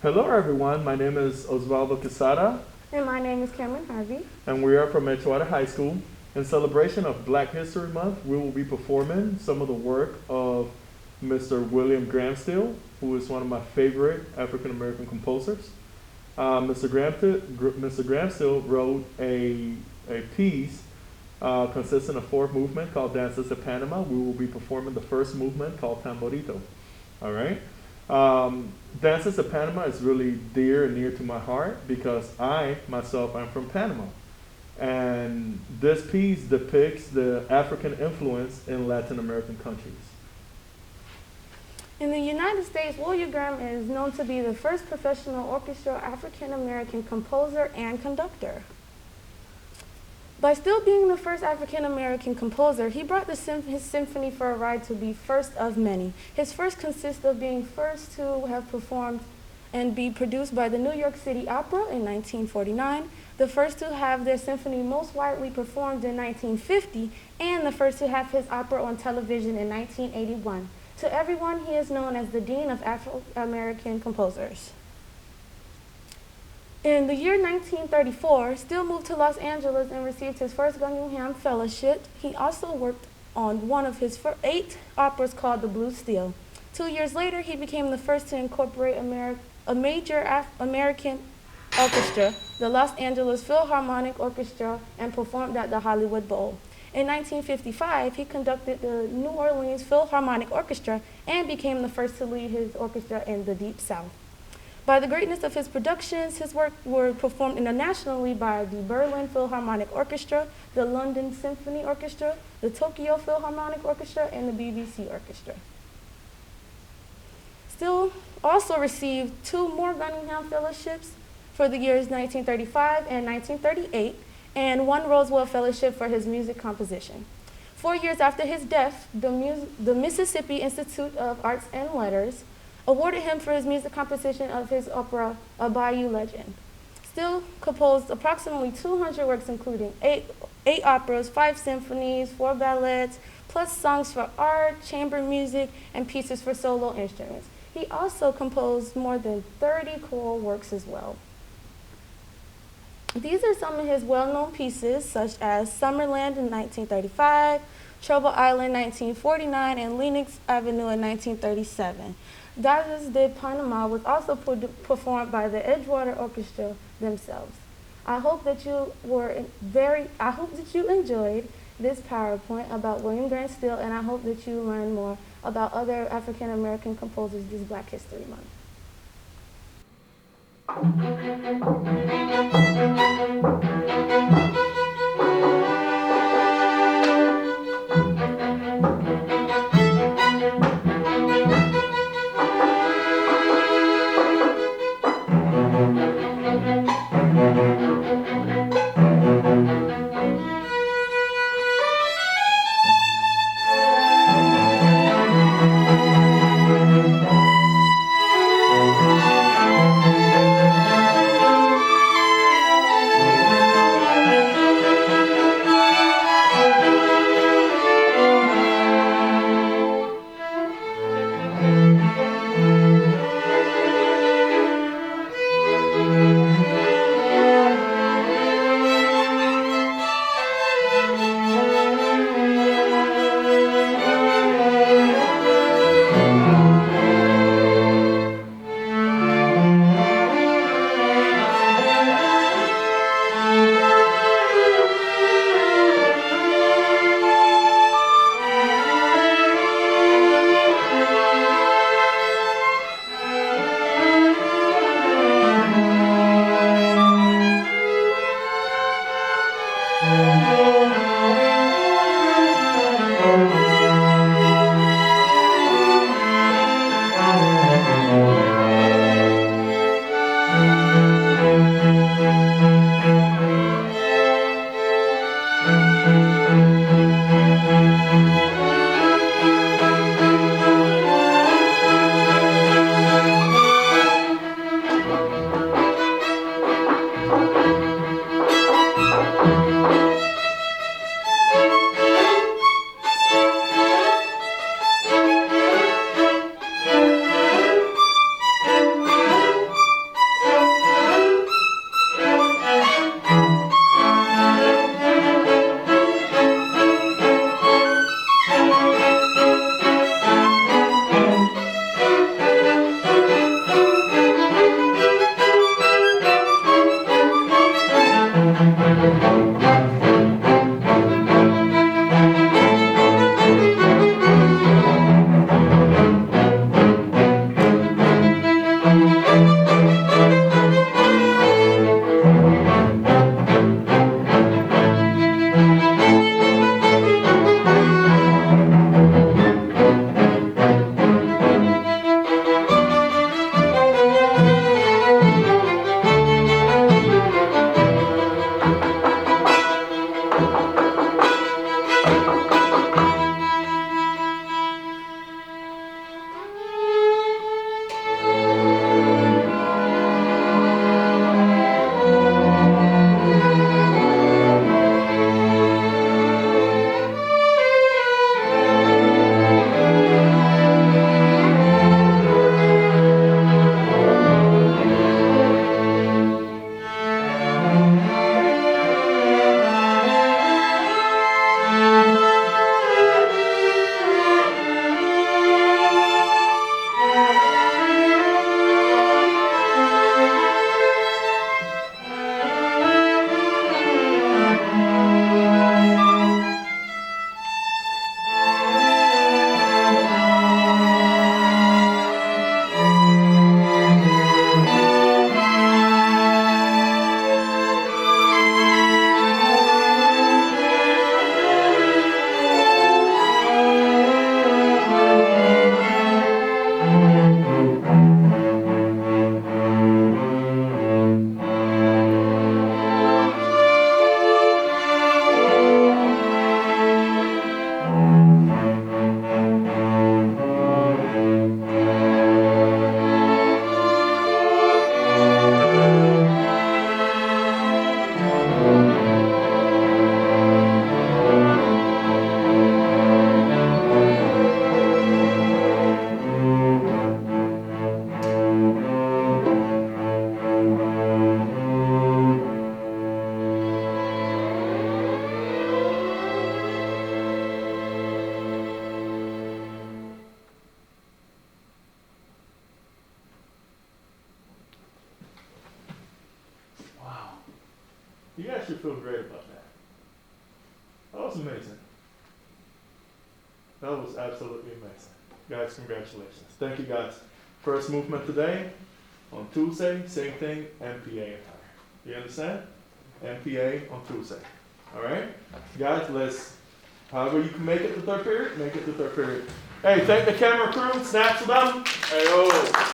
Hello, everyone. My name is Osvaldo Quesada, And my name is Cameron Harvey. and we are from Edgewater High School. In celebration of Black History Month, we will be performing some of the work of Mr. William Graham Still, who is one of my favorite African American composers. Mr. Graham Still wrote a piece consisting of four movements called Danzas of Panama. We will be performing the first movement called Tamborito. All right. Dances of Panama is really dear and near to my heart because I myself am from Panama. And this piece depicts the African influence in Latin American countries. In the United States, William Graham is known to be the first professional orchestra African American composer and conductor. By still being the first African American composer, he brought his symphony for a ride to be first of many. His first consists of being first to have performed and be produced by the New York City Opera in 1949, the first to have their symphony most widely performed in 1950, and the first to have his opera on television in 1981. To everyone, he is known as the Dean of Afro-American Composers. In the year 1934, Steele moved to Los Angeles and received his first Guggenheim Fellowship. He also worked on one of his 8 operas called The Blue Steel. 2 years later, he became the first to incorporate a major American orchestra, the Los Angeles Philharmonic Orchestra, and performed at the Hollywood Bowl. In 1955, he conducted the New Orleans Philharmonic Orchestra and became the first to lead his orchestra in the Deep South. By the greatness of his productions, his work were performed internationally by the Berlin Philharmonic Orchestra, the London Symphony Orchestra, the Tokyo Philharmonic Orchestra, and the BBC Orchestra. Steele also received 2 more Guggenheim Fellowships for the years 1935 and 1938, and 1 Roswell Fellowship for his music composition. 4 years after his death, the Mississippi Institute of Arts and Letters awarded him for his music composition of his opera, A Bayou Legend. Steele composed approximately 200 works, including 8 operas, 5 symphonies, 4 ballets, plus songs for art, chamber music, and pieces for solo instruments. He also composed more than 30 choral works as well. These are some of his well-known pieces, such as Summerland in 1935, Trouble Island 1949, and Lenox Avenue in 1937. Danzas de Panama was also performed by the Edgewater Orchestra themselves. I hope that you enjoyed this PowerPoint about William Grant Still, and I hope that you learn more about other African American composers this Black History Month. You guys should feel great about that. That was amazing. That was absolutely amazing. Guys, congratulations. Thank you guys. First movement today. On Tuesday, same thing, MPA attire. You understand? MPA on Tuesday. Alright? Guys, let's, however you can make it to third period, make it to third period. Hey, thank the camera crew, snaps for them. Hey, oh.